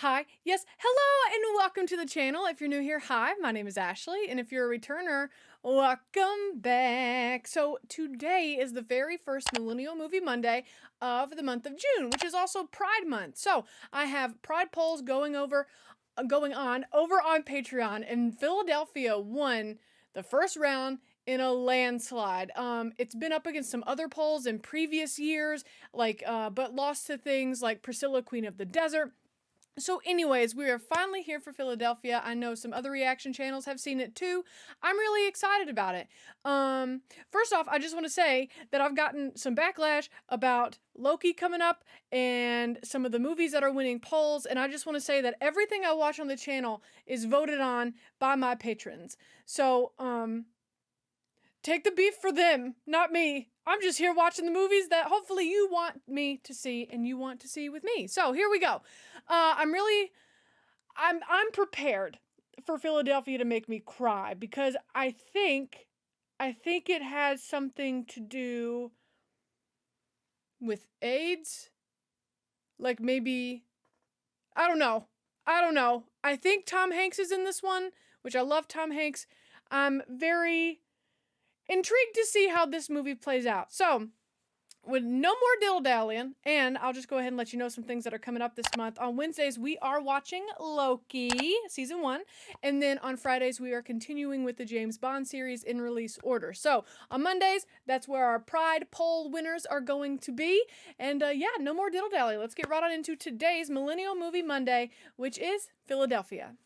Hi, yes, hello, and welcome to the channel. If you're new here, hi, my name is Ashley, and if you're a returner, welcome back. So today is the very first Millennial Movie Monday of the month of June, which is also Pride Month. So I have Pride polls going on over on Patreon, and Philadelphia won the first round in a landslide. It's been up against some other polls in previous years, but lost to things like Priscilla, Queen of the Desert. So anyways, we are finally here for Philadelphia. I know some other reaction channels have seen it too. I'm really excited about it. First off, I just want to say that I've gotten some backlash about Loki coming up and some of the movies that are winning polls, and I just want to say that everything I watch on the channel is voted on by my patrons. So, take the beef for them, not me. I'm just here watching the movies that hopefully you want me to see and you want to see with me. So here we go. I'm prepared for Philadelphia to make me cry because I think it has something to do with AIDS. Like maybe, I don't know. I think Tom Hanks is in this one, which I love Tom Hanks. I'm very intrigued to see how this movie plays out. So, with no more dilly-dallying, and I'll just go ahead and let you know some things that are coming up this month. On Wednesdays, we are watching Loki, Season 1, and then on Fridays, we are continuing with the James Bond series in release order. So, on Mondays, that's where our Pride poll winners are going to be, and yeah, no more dilly-dally. Let's get right on into today's Millennial Movie Monday, which is Philadelphia.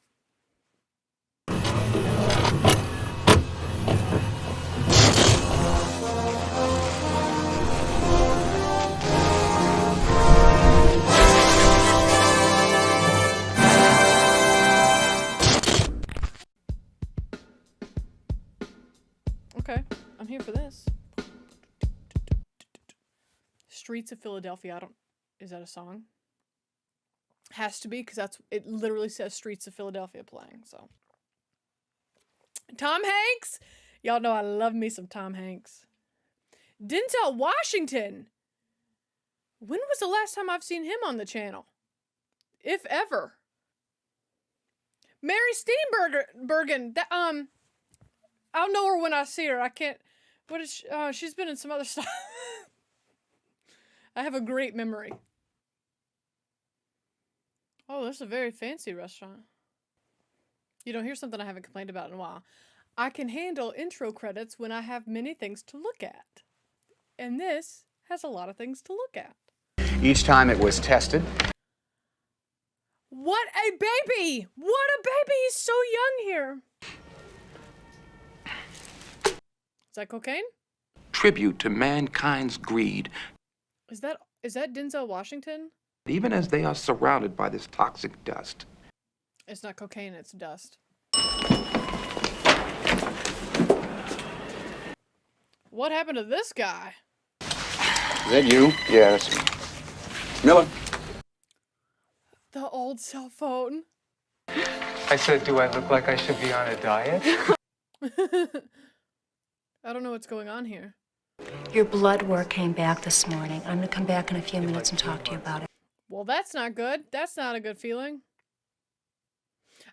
Okay, I'm here for this. Streets of Philadelphia. Is that a song? Has to be, because it literally says Streets of Philadelphia playing, so. Tom Hanks! Y'all know I love me some Tom Hanks. Denzel Washington! When was the last time I've seen him on the channel? If ever. Mary Steenburgen! I'll know her when I see her. I can't. What is she? She's been in some other stuff. I have a great memory. Oh, this is a very fancy restaurant. You know, here's something I haven't complained about in a while. I can handle intro credits when I have many things to look at. And this has a lot of things to look at. Each time it was tested. What a baby! What a baby! He's so young here. Is that cocaine? Tribute to mankind's greed. Is that Denzel Washington? Even as they are surrounded by this toxic dust. It's not cocaine, it's dust. What happened to this guy? Is that you? Yeah, that's me. Miller. The old cell phone. I said, do I look like I should be on a diet? I don't know what's going on here. Your blood work came back this morning. I'm going to come back in a few minutes and talk to you about it. Well, that's not good. That's not a good feeling.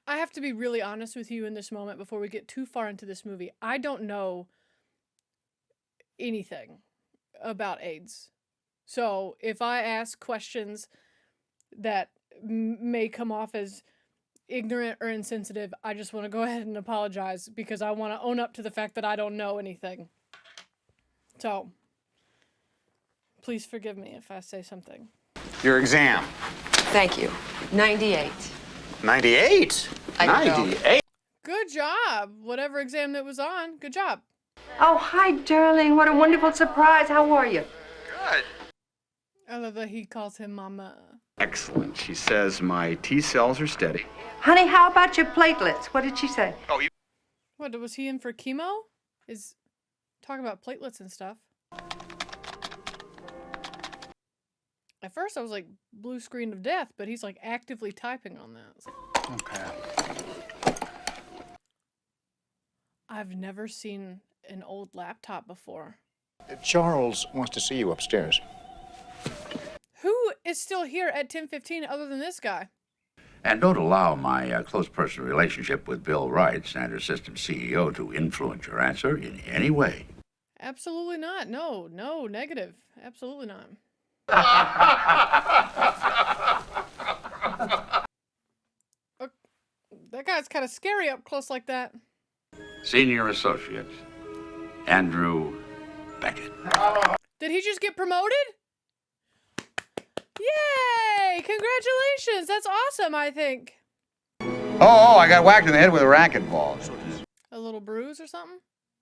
I have to be really honest with you in this moment before we get too far into this movie. I don't know anything about AIDS. So if I ask questions that may come off as ignorant or insensitive, I just want to go ahead and apologize because I want to own up to the fact that I don't know anything. So, please forgive me if I say something. Your exam. Thank you. 98. 98? I know. 98? Good job. Whatever exam that was on, good job. Oh, hi, darling. What a wonderful surprise. How are you? Good. I love that he calls him Mama. Excellent. She says my T cells are steady. Honey, how about your platelets? What did she say? Oh, you... What, was he in for chemo? Is talking about platelets and stuff. At first I was like, blue screen of death, but he's like actively typing on that. Okay. I've never seen an old laptop before. Charles wants to see you upstairs. Who is still here at 10:15 other than this guy? And don't allow my close personal relationship with Bill Wright, Standard System CEO, to influence your answer in any way. Absolutely not. No, no, negative. Absolutely not. That guy's kind of scary up close like that. Senior Associate, Andrew Beckett. Did he just get promoted? Yay! Congratulations! That's awesome, I think. Oh, I got whacked in the head with a racquetball. A little bruise or something?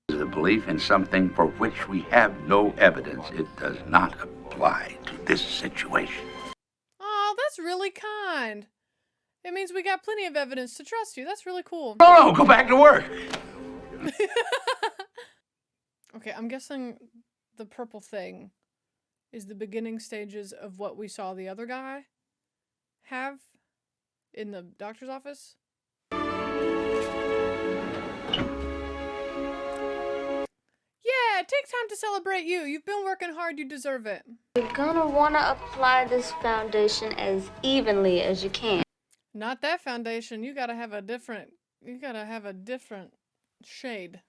The belief in something for which we have no evidence. It does not apply to this situation. Oh, that's really kind. It means we got plenty of evidence to trust you. That's really cool. No, go back to work. Okay, I'm guessing the purple thing is the beginning stages of what we saw the other guy have in the doctor's office. Yeah, take time to celebrate you. You've been working hard. You deserve it. You're gonna want to apply this foundation as evenly as you can. Not that foundation. You gotta have a different shade.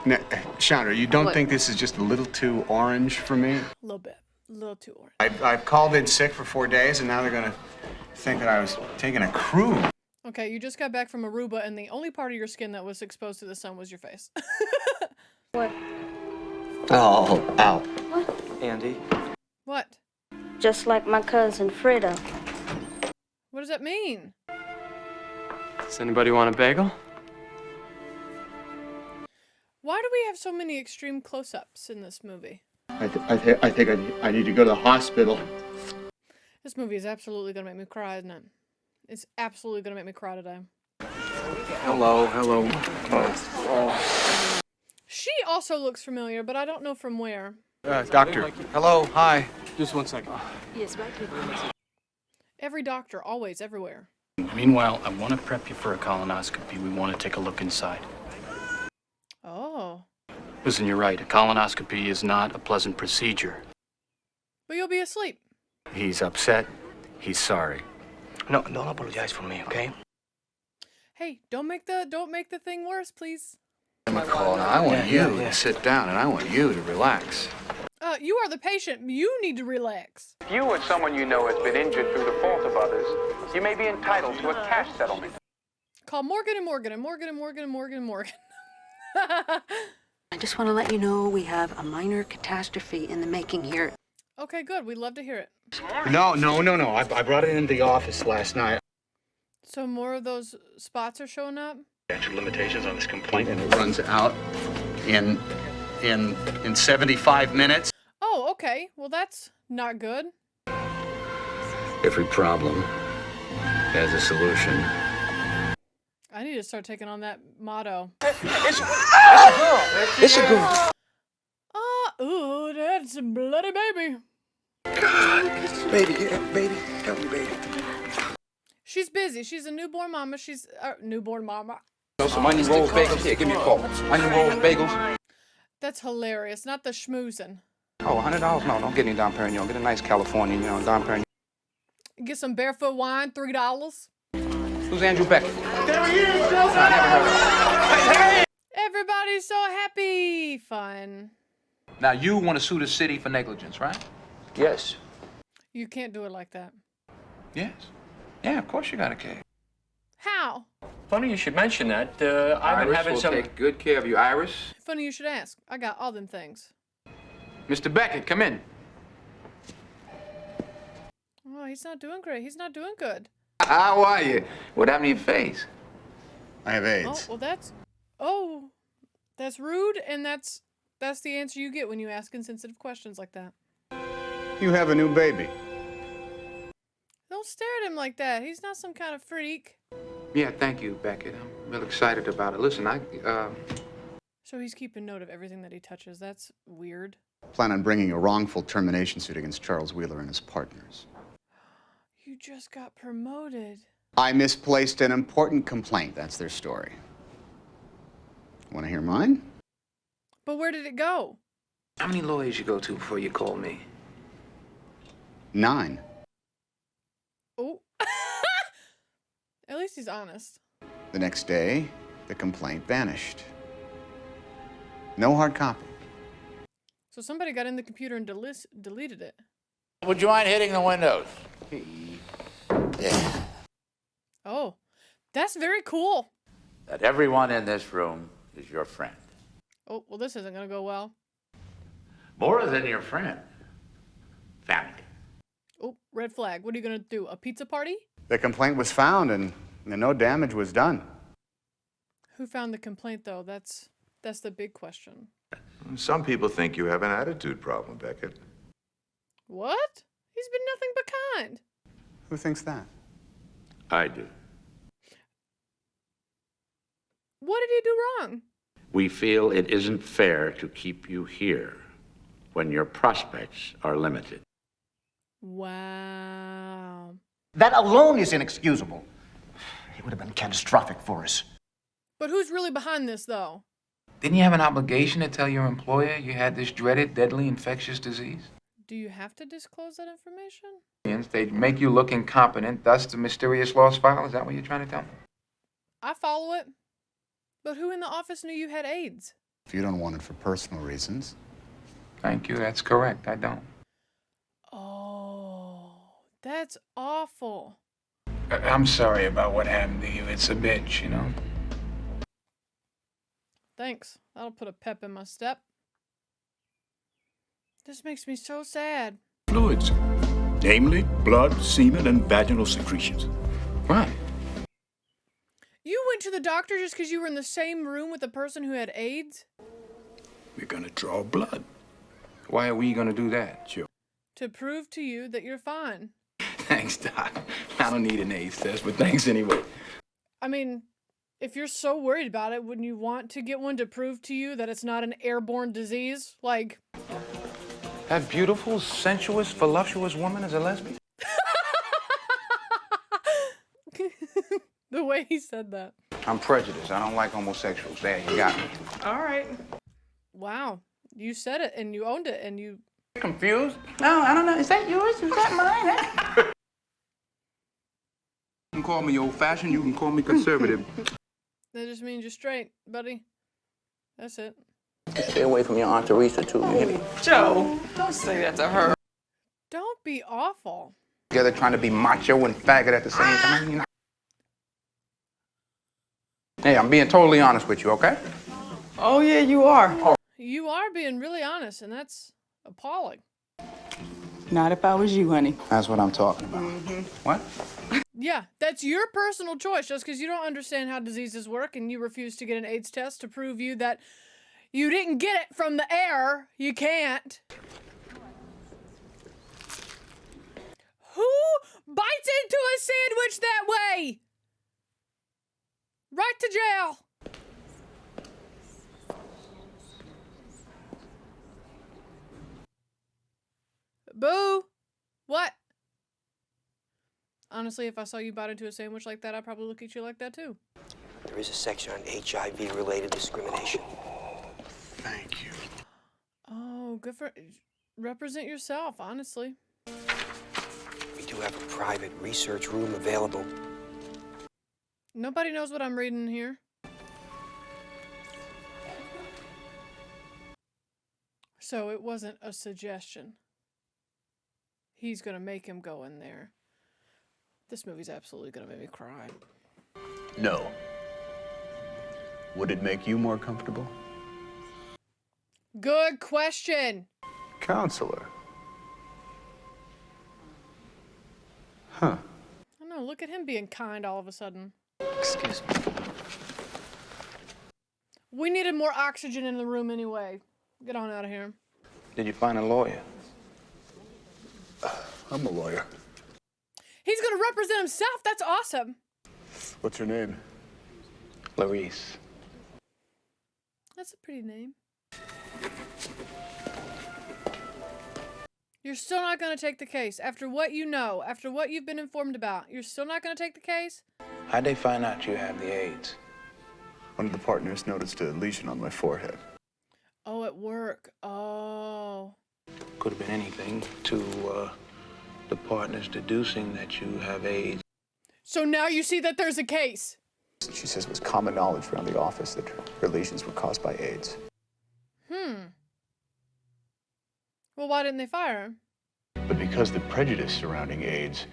Now, Chandra, you don't think this is just a little too orange for me? A little bit. A little too orange. I've called in sick for 4 days, and now they're gonna think that I was taking a cruise. Okay, you just got back from Aruba, and the only part of your skin that was exposed to the sun was your face. What? Oh, ow. What? Andy? What? Just like my cousin Frida. What does that mean? Does anybody want a bagel? Why do we have so many extreme close-ups in this movie? I think I need to go to the hospital. This movie is absolutely gonna make me cry, isn't it? It's absolutely gonna make me cry today. Hello. She also looks familiar, but I don't know from where. Doctor. Hello, hi. Just 1 second. Every doctor, always, everywhere. Meanwhile, I want to prep you for a colonoscopy. We want to take a look inside. Oh. Listen, you're right. A colonoscopy is not a pleasant procedure. But you'll be asleep. He's upset. He's sorry. No, don't apologize for me, okay? Hey, don't make the thing worse, please. McCall, I want you to sit down, and I want you to relax. You are the patient. You need to relax. If you or someone you know has been injured through the fault of others, you may be entitled to a cash settlement. Call Morgan and Morgan and Morgan and Morgan and Morgan and Morgan. I just want to let you know we have a minor catastrophe in the making here. Okay, good. We'd love to hear it. No. I brought it into the office last night. So more of those spots are showing up? Statute of limitations on this complaint. And it runs out in 75 minutes. Oh, okay. Well, that's not good. Every problem has a solution. I need to start taking on that motto. It's a girl. Ooh, that's a bloody baby. Baby, baby, help me, baby. She's busy. She's a newborn mama. She's newborn mama. Some onion rolls, bagels. Here, give me a call. Onion rolls, bagels. That's hilarious. Not the schmoozing. Oh, $100? No, don't get any Dom Perignon. Get a nice California, Dom Perignon. Get some barefoot wine, $3. Who's Andrew Beckett? There he is! I never heard of him. Everybody's so happy. Fun. Now, you want to sue the city for negligence, right? Yes. You can't do it like that. Yes. Yeah, of course you got a case. How? Funny you should mention that. I've been having some... take good care of you, Iris. Funny you should ask. I got all them things. Mr. Beckett, come in. Oh, he's not doing great. He's not doing good. How are you? What happened to your face? I have AIDS. Oh, that's rude, and that's the answer you get when you ask insensitive questions like that. You have a new baby. Don't stare at him like that. He's not some kind of freak. Yeah, thank you, Beckett. I'm real excited about it. Listen, So he's keeping note of everything that he touches. That's weird. Plan on bringing a wrongful termination suit against Charles Wheeler and his partners. You just got promoted. I misplaced an important complaint. That's their story. Want to hear mine? But where did it go? how many lawyers you go to before you call me? 9. Oh. he's honest. The next day, the complaint vanished. No hard copy. So somebody got in the computer and deleted it. Would you mind hitting the windows? Yeah. Oh, that's very cool. That everyone in this room is your friend. Oh, well, this isn't going to go well. More than your friend. Family. Oh, red flag. What are you going to do? A pizza party? The complaint was found and no damage was done. Who found the complaint, though? That's the big question. Some people think you have an attitude problem, Beckett. What? He's been nothing but kind. Who thinks that? I do. What did he do wrong? We feel it isn't fair to keep you here when your prospects are limited. Wow. That alone is inexcusable. It would have been catastrophic for us. But who's really behind this, though? Didn't you have an obligation to tell your employer you had this dreaded, deadly, infectious disease? Do you have to disclose that information? They'd make you look incompetent, thus the mysterious lost file. Is that what you're trying to tell me? I follow it. But who in the office knew you had AIDS? If you don't want it for personal reasons. Thank you, that's correct. I don't. Oh, that's awful. I'm sorry about what happened to you. It's a bitch, you know? Thanks. That'll put a pep in my step. This makes me so sad. Fluids, namely blood, semen, and vaginal secretions. Right. You went to the doctor just because you were in the same room with the person who had AIDS? We're gonna draw blood. Why are we gonna do that? Sure. To prove to you that you're fine. Thanks, Doc. I don't need an AIDS test, but thanks anyway. I mean, if you're so worried about it, wouldn't you want to get one to prove to you that it's not an airborne disease? Like... That beautiful, sensuous, voluptuous woman is a lesbian? The way he said that. I'm prejudiced. I don't like homosexuals. There, you got me. All right. Wow. You said it and you owned it and you... Confused? No, I don't know. Is that yours? Is that mine? You can call me old-fashioned. You can call me conservative. That just means you're straight, buddy. That's it. Stay away from your Aunt Teresa, too. You hear me? Joe, don't say that to her. Don't be awful. Together trying to be macho and faggot at the same time. You know? Hey, I'm being totally honest with you, okay? Oh, yeah, you are. You are being really honest, and that's appalling. Not if I was you, honey. That's what I'm talking about. What? Yeah, that's your personal choice. Just because you don't understand how diseases work and you refuse to get an AIDS test to prove you that you didn't get it from the air, you can't. Who bites into a sandwich that way? Right to jail. Boo. What? Honestly, if I saw you bite into a sandwich like that, I'd probably look at you like that too. There is a section on HIV-related discrimination. Thank you. Oh, good for... Represent yourself, honestly. We do have a private research room available. Nobody knows what I'm reading here. So it wasn't a suggestion. He's gonna make him go in there. This movie's absolutely gonna make me cry. No. Would it make you more comfortable? Good question. Counselor. Huh. I don't know, look at him being kind all of a sudden. Excuse me. We needed more oxygen in the room anyway. Get on out of here. Did you find a lawyer? I'm a lawyer. He's gonna represent himself. That's awesome. What's your name? Clarice. That's a pretty name. You're still not gonna take the case. After what you know, after what you've been informed about, you're still not gonna take the case? How'd they find out you have the AIDS? One of the partners noticed a lesion on my forehead. Oh, at work. Oh. Could have been anything to the partners deducing that you have AIDS. So now you see that there's a case. She says it was common knowledge around the office that her lesions were caused by AIDS. Well, why didn't they fire him? But because the prejudice surrounding AIDS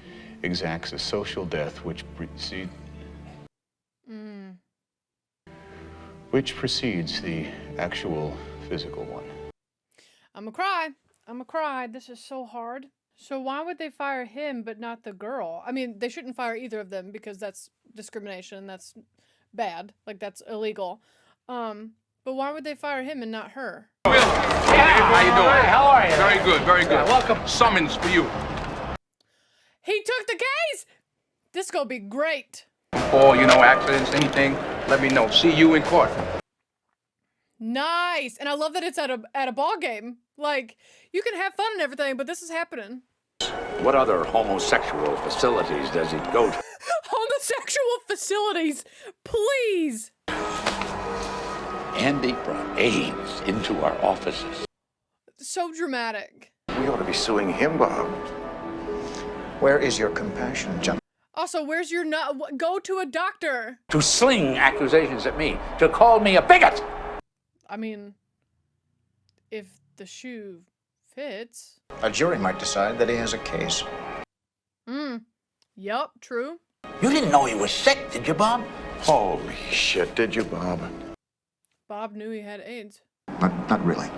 exacts a social death which precedes the actual physical one. I'ma cry. I'ma cry. This is so hard. So why would they fire him but not the girl? I mean, they shouldn't fire either of them because that's discrimination. That's bad. Like, that's illegal. But why would they fire him and not her? How you doing? How are you? Very good, very good. Welcome. Summons for you. He took the case! This gonna be great. Or, accidents, anything, let me know. See you in court. Nice. And I love that it's at a ball game. Like, you can have fun and everything, but this is happening. What other homosexual facilities does he go to? Homosexual facilities, please. Andy brought AIDS into our offices. So dramatic. We ought to be suing him, Bob. Where is your compassion, gentlemen? Also, where's your go to a doctor? To sling accusations at me, to call me a bigot. I mean, if the shoe fits. A jury might decide that he has a case. Yup, true. You didn't know he was sick, did you, Bob? Holy shit, did you, Bob? Bob knew he had AIDS. Not really.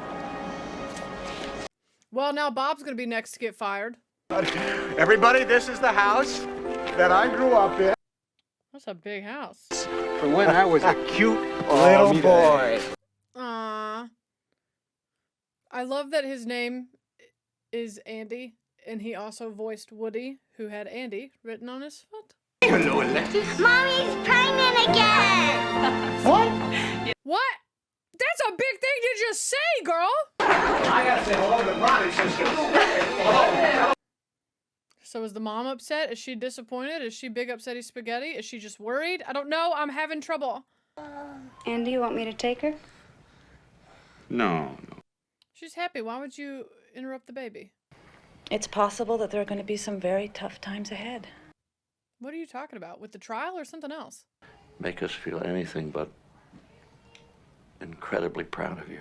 Well, now Bob's gonna be next to get fired. Everybody, this is the house that I grew up in. That's a big house. From when I was a cute little boy. Aww. I love that his name is Andy, and he also voiced Woody, who had Andy written on his foot. Hello, Alexis. Mommy's pregnant again! What? That's a big thing to just say, girl! I gotta say hello to Ronnie, sister. So is the mom upset? Is she disappointed? Is she big upsetty spaghetti? Is she just worried? I don't know. I'm having trouble. Andy, you want me to take her? No. She's happy. Why would you interrupt the baby? It's possible that there are going to be some very tough times ahead. What are you talking about? With the trial or something else? Make us feel anything but incredibly proud of you.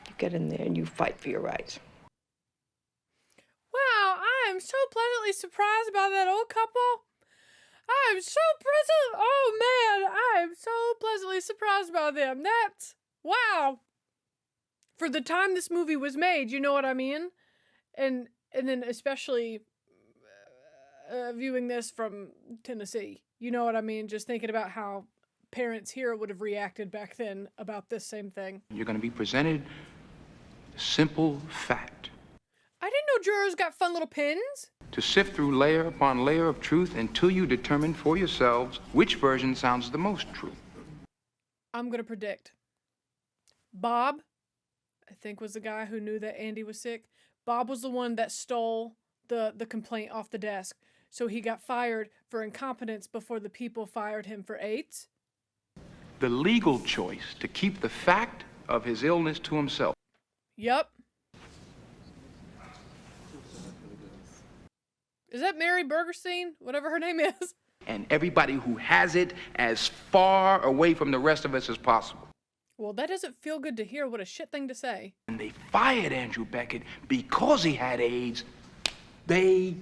You get in there and you fight for your rights. Wow, I am so pleasantly surprised by that old couple. I am so pleasantly surprised by them. That's, wow. For the time this movie was made, you know what I mean? And then especially viewing this from Tennessee, you know what I mean? Just thinking about how parents here would have reacted back then about this same thing. You're going to be presented a simple fact. I didn't know jurors got fun little pins. To sift through layer upon layer of truth until you determine for yourselves which version sounds the most true. I'm going to predict. Bob, I think, was the guy who knew that Andy was sick. Bob was the one that stole the complaint off the desk. So he got fired for incompetence before the people fired him for AIDS. The legal choice to keep the fact of his illness to himself. Yup. Is that Mary Burgerstein? Whatever her name is. And everybody who has it as far away from the rest of us as possible. Well, that doesn't feel good to hear. What a shit thing to say. And they fired Andrew Beckett because he had AIDS. They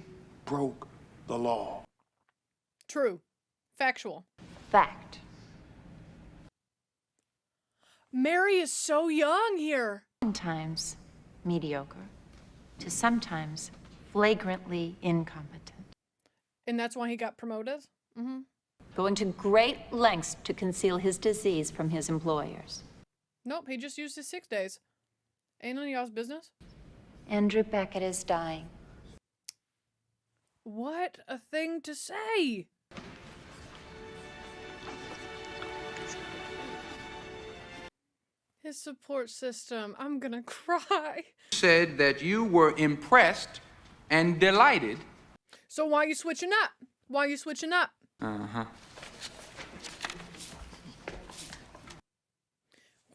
broke the law. True. Factual. Fact. Mary is so young here. Sometimes mediocre, to sometimes flagrantly incompetent. And that's why he got promoted? Mm-hmm. Going to great lengths to conceal his disease from his employers. Nope, he just used his 6 days. Ain't none of y'all's business. Andrew Beckett is dying. What a thing to say. His support system. I'm gonna cry. Said that you were impressed and delighted. So why are you switching up? Why are you switching up? Uh-huh.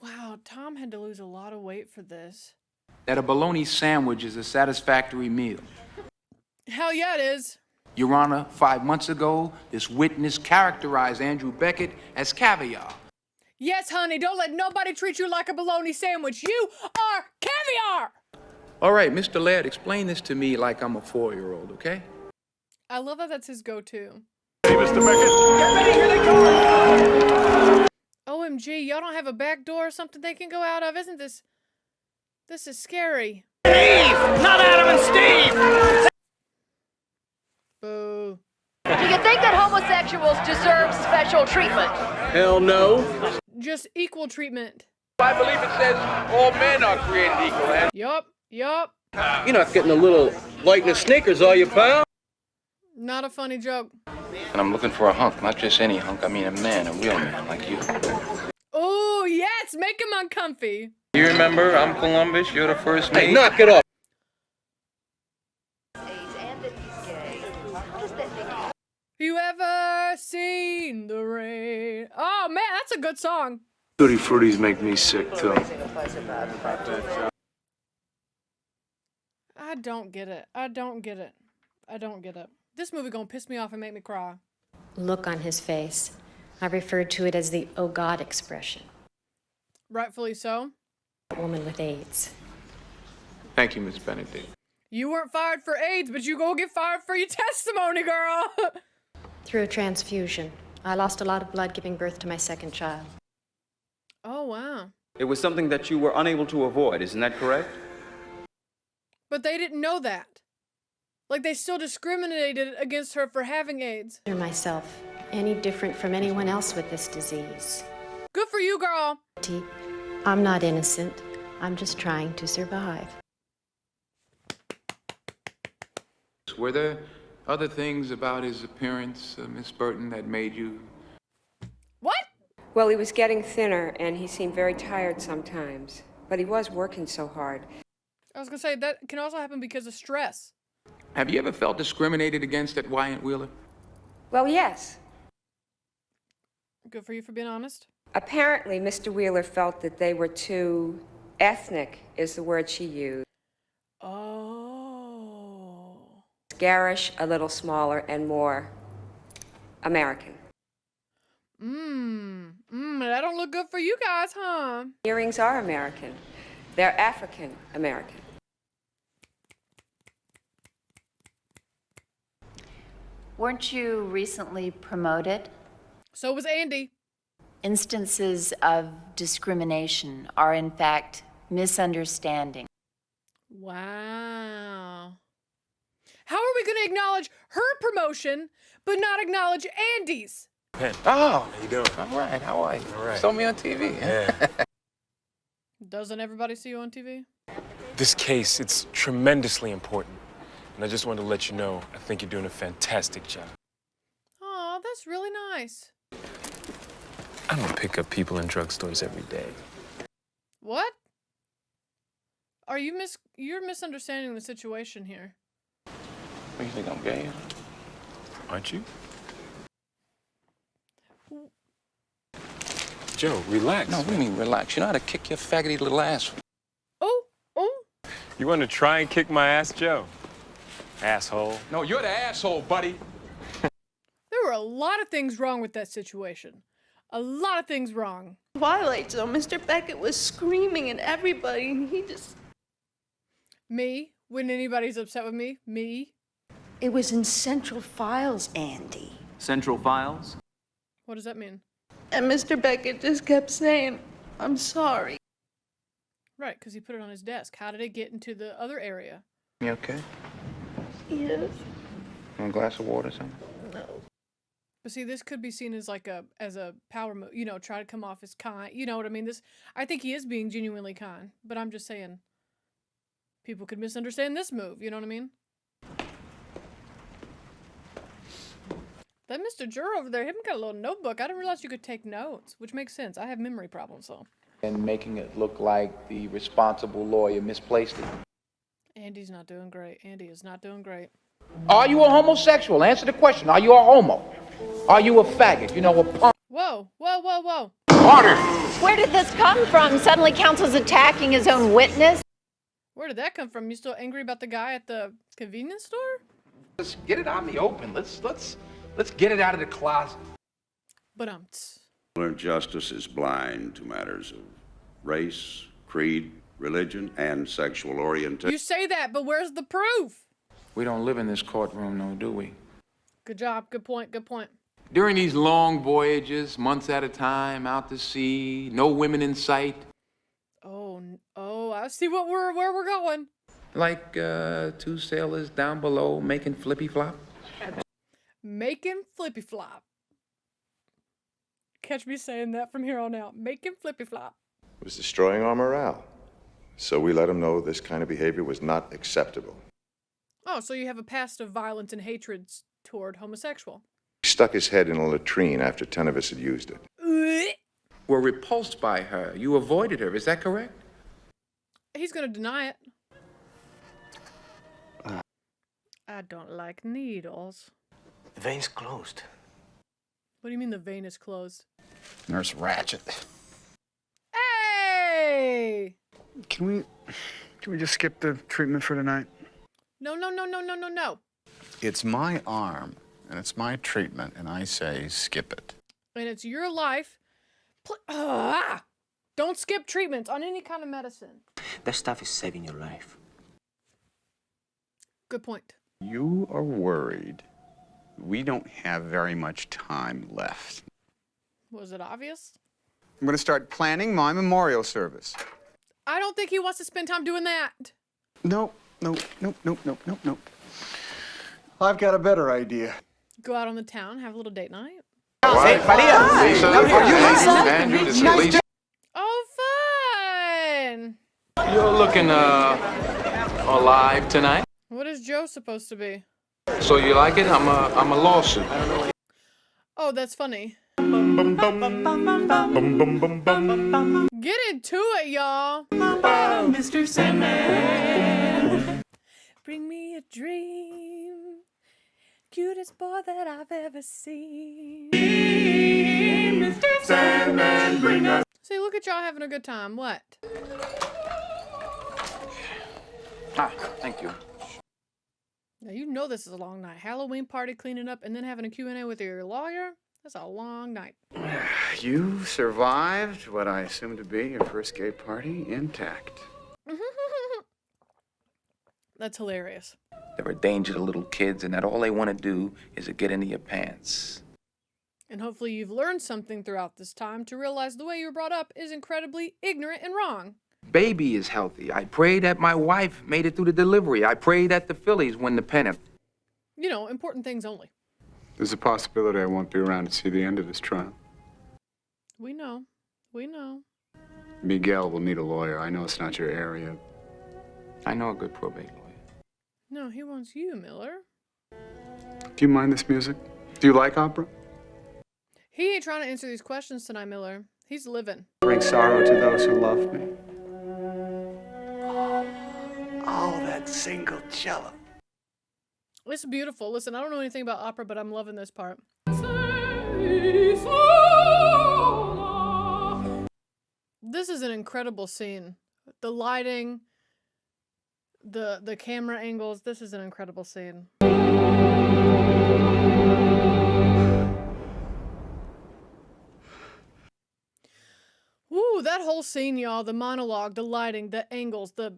Wow, Tom had to lose a lot of weight for this. That a bologna sandwich is a satisfactory meal. Hell yeah, it is. Your Honor, 5 months ago, this witness characterized Andrew Beckett as caviar. Yes, honey, don't let nobody treat you like a bologna sandwich. You are caviar! All right, Mr. Laird, explain this to me like I'm a 4-year-old, okay? I love that that's his go-to. Hey, Mr. Beckett. Get ready, here they come! OMG, y'all don't have a back door or something they can go out of? Isn't this... This is scary. Steve! Not Adam and Steve! Boo. Do you think that homosexuals deserve special treatment? Hell no. Just equal treatment. I believe it says all men are created equal, and Yup. You're not getting a little light in the sneakers, are you, pal? Not a funny joke. And I'm looking for a hunk, not just any hunk. I mean a man, a real man like you. Oh, yes, make him uncomfy. You remember, I'm Columbus, you're the first mate. Hey, knock it off. You ever seen the rain? Oh, man, that's a good song. Tutti Fruttis make me sick, too. I don't get it. This movie gonna piss me off and make me cry. Look on his face. I referred to it as the "oh God" expression. Rightfully so. A woman with AIDS. Thank you, Miss Benedict. You weren't fired for AIDS, but you go get fired for your testimony, girl. Through a transfusion. I lost a lot of blood giving birth to my second child. Oh, wow. It was something that you were unable to avoid, isn't that correct? But they didn't know that. Like, they still discriminated against her for having AIDS. Myself, any different from anyone else with this disease. Good for you, girl. I'm not innocent. I'm just trying to survive. Were there other things about his appearance, Miss Burton, that made you... What? Well, he was getting thinner, and he seemed very tired sometimes. But he was working so hard. I was gonna say, that can also happen because of stress. Have you ever felt discriminated against at Wyatt Wheeler? Well, yes. Good for you for being honest. Apparently, Mr. Wheeler felt that they were too ethnic, is the word she used. Oh. Garish, a little smaller, and more American. That don't look good for you guys, huh? Earrings are American. They're African American. Weren't you recently promoted? So was Andy. Instances of discrimination are, in fact, misunderstanding. Wow. How are we going to acknowledge her promotion, but not acknowledge Andy's? Oh, How you doing? all right, how are you? All right. Saw me on TV. Yeah. Doesn't everybody see you on TV? This case, it's tremendously important. And I just wanted to let you know, I think you're doing a fantastic job. Oh, that's really nice. I don't pick up people in drugstores every day. What? Are you you're misunderstanding the situation here. What, you think I'm gay? Aren't you? Joe, relax. No, what do you mean relax? You know how to kick your faggoty little ass. Oh. You want to try and kick my ass, Joe? Asshole. No, you're the asshole, buddy. There were a lot of things wrong with that situation. A lot of things wrong. Twilight Zone, Mr. Beckett was screaming at everybody, and he just... Me? When anybody's upset with me? Me? It was in Central Files, Andy. Central Files? What does that mean? And Mr. Beckett just kept saying, I'm sorry. Right, because he put it on his desk. How did it get into the other area? You okay? Yes. Want a glass of water or something? No. But see, this could be seen as like a power move. You know, try to come off as kind. You know what I mean? I think he is being genuinely kind. But I'm just saying, people could misunderstand this move. You know what I mean? That Mr. Juror over there, him got a little notebook. I didn't realize you could take notes, which makes sense. I have memory problems, so. And making it look like the responsible lawyer misplaced it. Andy's not doing great. Andy is not doing great. Are you a homosexual? Answer the question. Are you a homo? Are you a faggot? You know, a punk? Whoa. Order! Where did this come from? Suddenly counsel's attacking his own witness? Where did that come from? You still angry about the guy at the convenience store? Let's get it out in the open. Let's get it out of the closet. But Justice is blind to matters of race, creed, religion, and sexual orientation. you say that, but where's the proof? We don't live in this courtroom, no, do we? Good job. Good point. Good point. During these long voyages, months at a time, out to sea, no women in sight. Oh, I see where we're going. Like two sailors down below making flippy flop. Making flippy flop. Catch me saying that from here on out. Making flippy flop. It was destroying our morale. So we let him know this kind of behavior was not acceptable. Oh, so you have a past of violence and hatred toward homosexual. He stuck his head in a latrine after 10 of us had used it. Were repulsed by her. You avoided her, is that correct? He's gonna deny it. I don't like needles. The vein's closed. What do you mean the vein is closed? Nurse Ratchet. Hey! Can we just skip the treatment for tonight? No. It's my arm, and it's my treatment, and I say skip it. And it's your life. Don't skip treatments on any kind of medicine. That stuff is saving your life. Good point. You are worried. We don't have very much time left. Was it obvious? I'm going to start planning my memorial service. I don't think he wants to spend time doing that. Nope. I've got a better idea. Go out on the town, have a little date night. Oh, fun! You're looking alive tonight. What is Joe supposed to be? So you like it? I'm a lawsuit. Oh, that's funny. Get into it, y'all. Mr. Sandman. Bring me a dream. Cutest boy that I've ever seen. Mr. Sandman, bring us. See, look at y'all having a good time. What? Thank you. Now, you know this is a long night. Halloween party, cleaning up, and then having a Q&A with your lawyer. That's a long night. You survived what I assume to be your first gay party intact. That's hilarious. They're a danger to little kids, and that all they want to do is to get into your pants. And hopefully you've learned something throughout this time to realize the way you were brought up is incredibly ignorant and wrong. Baby is healthy. I pray that my wife made it through the delivery. I pray that the Phillies win the pennant. You know, important things only. There's a possibility I won't be around to see the end of this trial. We know. We know. Miguel will need a lawyer. I know it's not your area. I know a good probate lawyer. No, he wants you, Miller. Do you mind this music? Do you like opera? He ain't trying to answer these questions tonight, Miller. He's living. Bring sorrow to those who love me. Oh, that single cello. It's beautiful. Listen, I don't know anything about opera, but I'm loving this part. This is an incredible scene. The lighting, the camera angles, this is an incredible scene. Ooh, that whole scene, y'all, the monologue, the lighting, the angles, that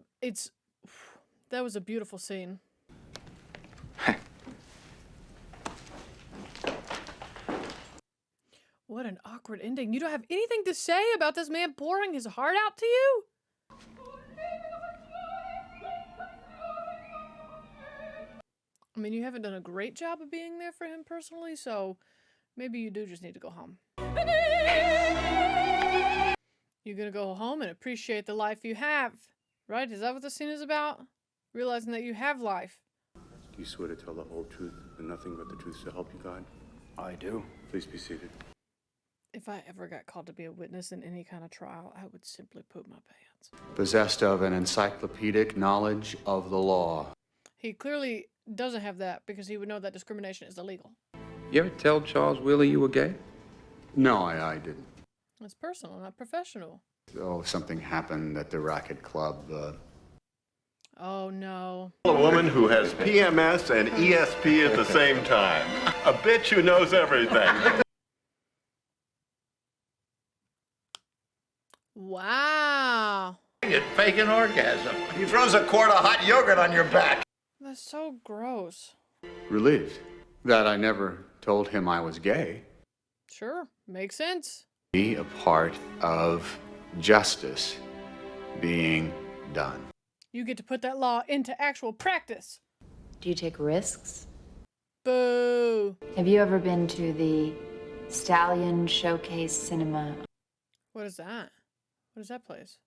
was a beautiful scene. What an awkward ending. You don't have anything to say about this man pouring his heart out to you? I mean, you haven't done a great job of being there for him personally, so maybe you do just need to go home. You're gonna go home and appreciate the life you have, right? Is that what the scene is about? Realizing that you have life. Do you swear to tell the whole truth and nothing but the truth to help you God? I do. Please be seated. If I ever got called to be a witness in any kind of trial, I would simply poop my pants. Possessed of an encyclopedic knowledge of the law. He clearly doesn't have that because he would know that discrimination is illegal. You ever tell Charles Wheeler you were gay? No, I didn't. It's personal, not professional. Oh, something happened at the racket club. Oh no. A woman who has PMS and ESP at the same time. A bitch who knows everything. Wow. You're faking orgasm. He throws a quart of hot yogurt on your back. That's so gross. Relieved that I never told him I was gay. Sure, makes sense. Be a part of justice being done. You get to put that law into actual practice. Do you take risks? Boo. Have you ever been to the Stallion Showcase Cinema? What is that? What is that place?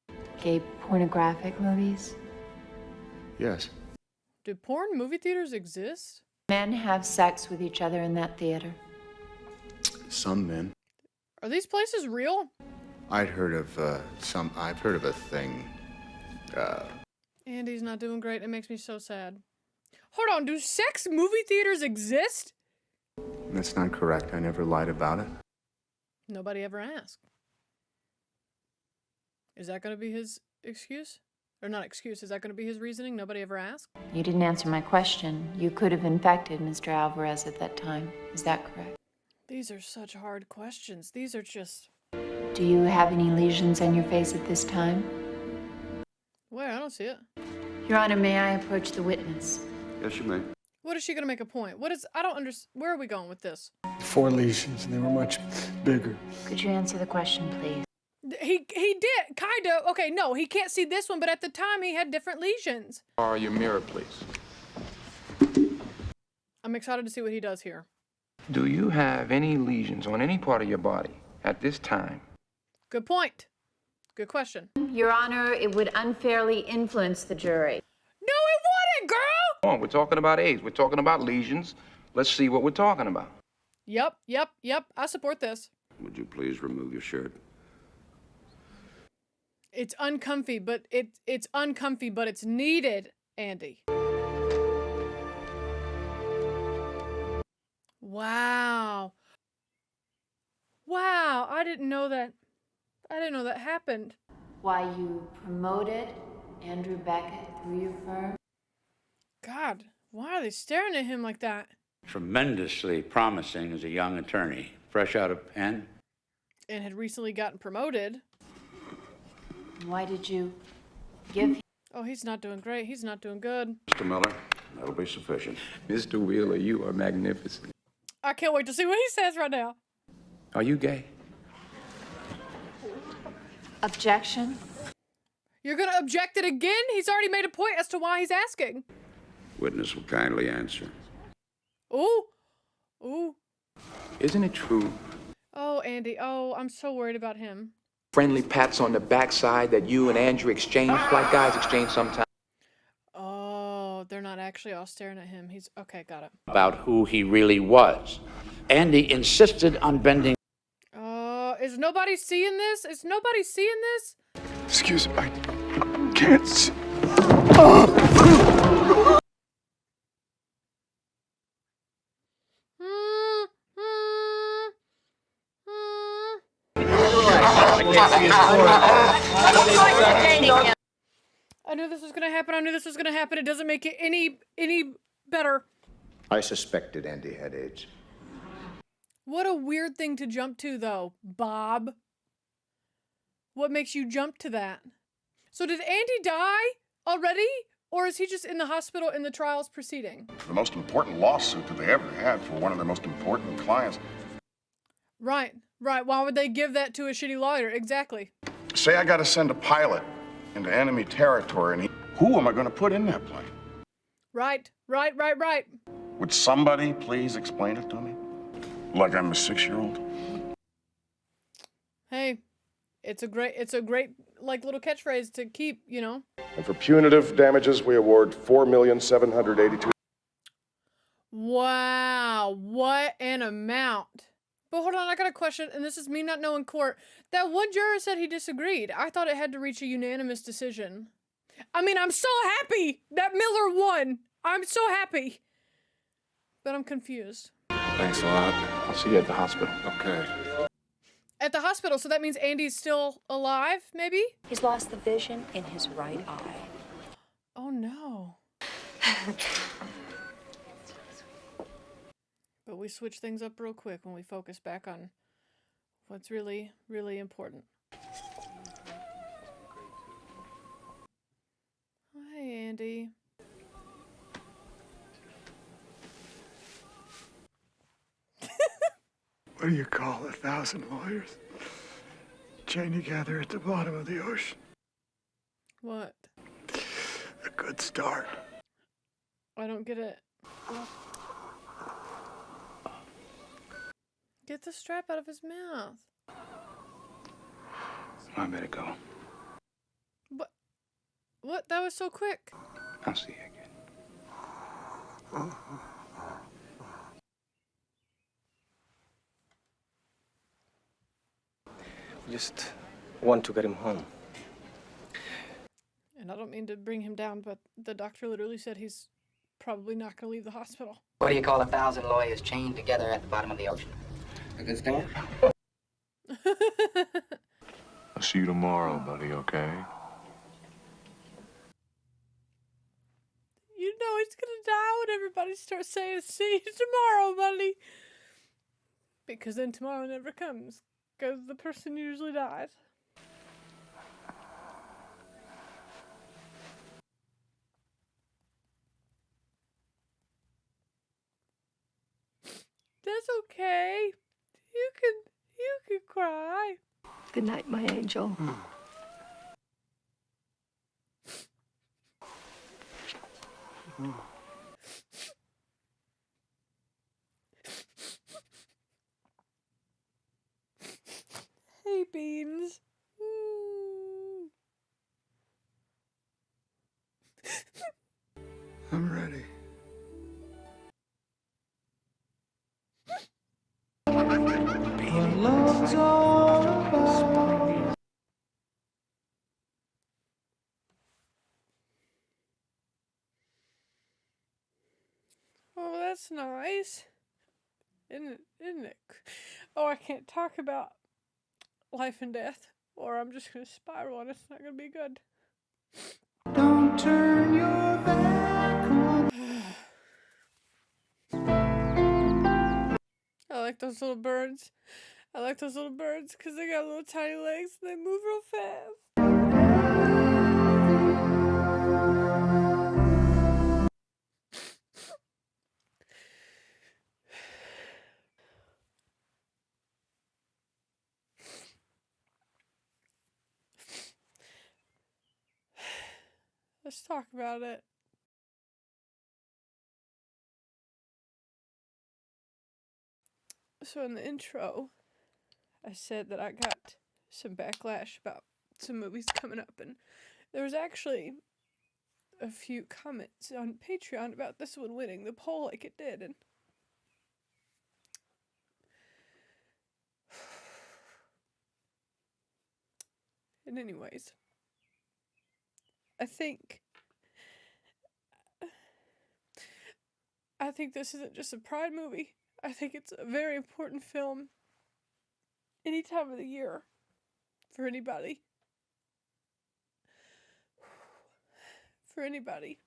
Gay pornographic movies? Yes. Do porn movie theaters exist? Men have sex with each other in that theater. Some men. Are these places real? I've heard of a thing. Andy's not doing great. It makes me so sad. Hold on, do sex movie theaters exist? That's not correct. I never lied about it. Nobody ever asked. Is that going to be his excuse? Or not excuse, is that going to be his reasoning? Nobody ever asked? You didn't answer my question. You could have infected Mr. Alvarez at that time. Is that correct? These are such hard questions. These are just... Do you have any lesions on your face at this time? Wait, I don't see it. Your Honor, may I approach the witness? Yes, you may. What is she going to make a point? What is... I don't understand. Where are we going with this? 4 lesions, and they were much bigger. Could you answer the question, please? He did, kind of. Okay, no, he can't see this one, but at the time he had different lesions. Borrow your mirror, please. I'm excited to see what he does here. Do you have any lesions on any part of your body at this time? Good point. Good question. Your Honor, it would unfairly influence the jury. No, it wouldn't, girl! Come on, we're talking about AIDS. We're talking about lesions. Let's see what we're talking about. Yep. I support this. Would you please remove your shirt? It's uncomfy, but it's uncomfy, but it's needed, Andy. Wow. Wow, I didn't know that happened. Why you promoted Andrew Beckett through your firm? God, why are they staring at him like that? Tremendously promising as a young attorney, fresh out of pen. And had recently gotten promoted. Why did you give him? Oh, he's not doing great. He's not doing good. Mr. Miller, that'll be sufficient. Mr. Wheeler, you are magnificent. I can't wait to see what he says right now. Are you gay? Objection? You're gonna object it again? He's already made a point as to why he's asking. Witness will kindly answer. Ooh. Isn't it true? Oh, Andy. Oh, I'm so worried about him. Friendly pats on the backside that you and Andrew exchange, like guys exchange sometimes. Oh, they're not actually all staring at him. He's okay, got it. About who he really was. Andy insisted on bending. Is nobody seeing this? Is nobody seeing this? Excuse me, I can't see. I knew this was gonna happen. It doesn't make it any better. I suspected Andy had AIDS. What a weird thing to jump to, though, Bob. What makes you jump to that? So did Andy die already? Or is he just in the hospital and the trial's proceeding? The most important lawsuit that they ever had for one of their most important clients. Right. Why would they give that to a shitty lawyer? Exactly. Say I got to send a pilot into enemy territory, and who am I going to put in that plane? Right. Would somebody please explain it to me? Like I'm a 6-year-old? Hey, it's a great like little catchphrase to keep, you know. And for punitive damages, we award $4,782,000. Wow, what an amount. But hold on, I got a question, and this is me not knowing court. That one juror said he disagreed. I thought it had to reach a unanimous decision. I mean, I'm so happy that Miller won. I'm so happy. But I'm confused. Thanks a lot. I'll see you at the hospital. Okay. At the hospital, so that means Andy's still alive, maybe? He's lost the vision in his right eye. Oh no. But we switch things up real quick when we focus back on what's really, really important. Hi, Andy. What do you call 1,000 lawyers chained together at the bottom of the ocean? What? A good start. I don't get it. Get the strap out of his mouth. I better go. What? What? That was so quick. I'll see you again. Just want to get him home. And I don't mean to bring him down, but the doctor literally said he's probably not going to leave the hospital. What do you call 1,000 lawyers chained together at the bottom of the ocean? A good start? I'll see you tomorrow, buddy, okay? You know he's going to die when everybody starts saying, see you tomorrow, buddy. Because then tomorrow never comes. Because the person usually dies. That's okay. You can cry. Good night, my angel. Hey, Beans. I'm ready. Oh, that's nice. Isn't it? Oh, I can't talk about life and death, or I'm just gonna spiral and it's not gonna be good. Don't turn your back on. I like those little birds. I like those little birds because they got little tiny legs and they move real fast. Let's talk about it. So in the intro, I said that I got some backlash about some movies coming up, and there was actually a few comments on Patreon about this one winning the poll like it did, and anyways, I think this isn't just a Pride movie. I think it's a very important film any time of the year for anybody. For anybody.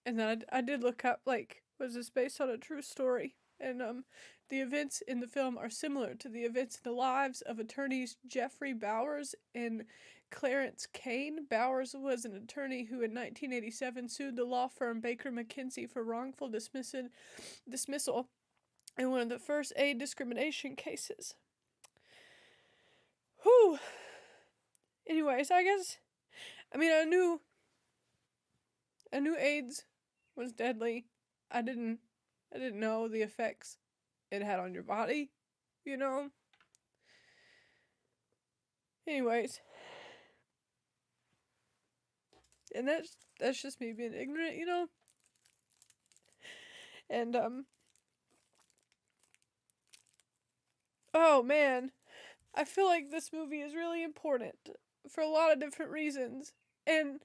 And then I did look up, like, was this based on a true story? And the events in the film are similar to the events in the lives of attorneys Jeffrey Bowers and Clarence Kane. Bowers was an attorney who in 1987 sued the law firm Baker McKenzie for wrongful dismissal in one of the first aid discrimination cases. Whew. Anyways, I knew AIDS was deadly. I didn't know the effects it had on your body, you know? Anyways. And that's just me being ignorant, you know? And, oh man, I feel like this movie is really important for a lot of different reasons. And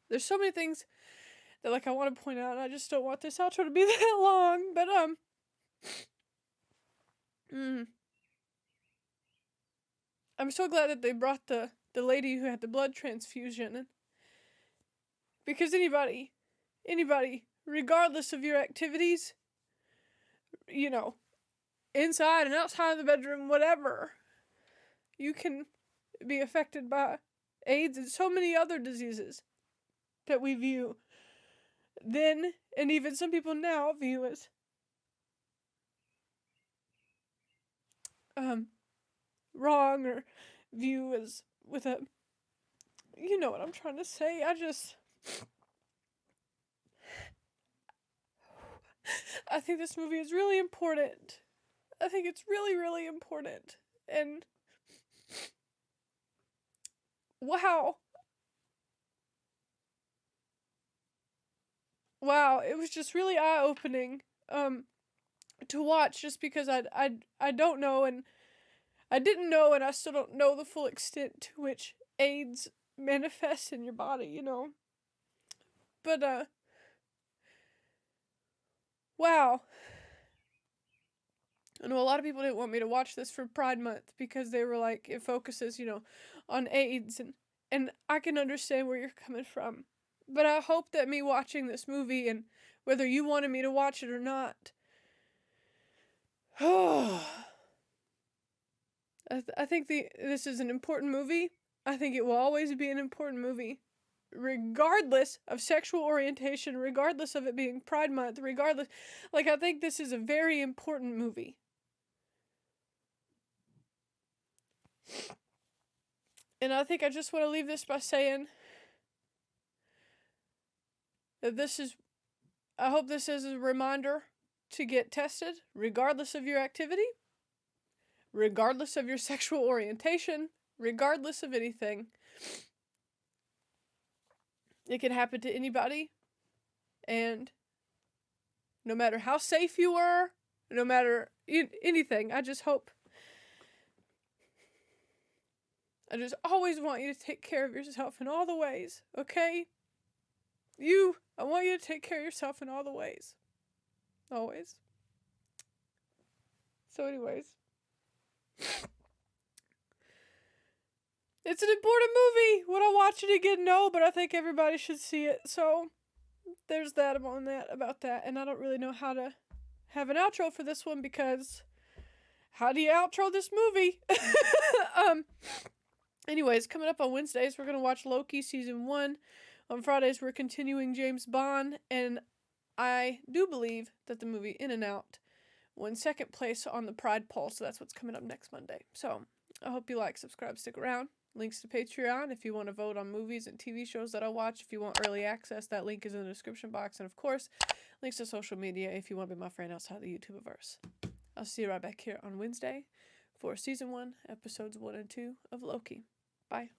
there's so many things that, like, I want to point out, and I just don't want this outro to be that long, but, I'm so glad that they brought the lady who had the blood transfusion in. Because anybody, regardless of your activities, you know, inside and outside of the bedroom, whatever, you can be affected by AIDS and so many other diseases that we view then, and even some people now view as wrong, or view as with a, you know what I'm trying to say. I think this movie is really important. I think it's really, really important. And wow, it was just really eye-opening to watch, just because I don't know, and I didn't know, and I still don't know the full extent to which AIDS manifests in your body, you know. But wow. I know a lot of people didn't want me to watch this for Pride Month because they were like, it focuses, you know, on AIDS, and I can understand where you're coming from. But I hope that me watching this movie, and whether you wanted me to watch it or not, I think this is an important movie. I think it will always be an important movie, regardless of sexual orientation, regardless of it being Pride Month, regardless. Like, I think this is a very important movie. And I think I just want to leave this by saying that I hope this is a reminder to get tested, regardless of your activity, regardless of your sexual orientation, regardless of anything. It can happen to anybody, and no matter how safe you were, no matter anything, I just always want you to take care of yourself in all the ways, okay? I want you to take care of yourself in all the ways. Always. So anyways. It's an important movie. Would I watch it again? No, but I think everybody should see it. So there's that about that. And I don't really know how to have an outro for this one, because how do you outro this movie? Anyways, coming up on Wednesdays, we're going to watch Loki Season 1. On Fridays, we're continuing James Bond. And I do believe that the movie In and Out won second place on the Pride poll. So that's what's coming up next Monday. So I hope you like, subscribe, stick around. Links to Patreon if you want to vote on movies and TV shows that I watch. If you want early access, that link is in the description box. And of course, links to social media if you want to be my friend outside the YouTubeverse. I'll see you right back here on Wednesday for Season 1, Episodes 1 and 2 of Loki. Bye.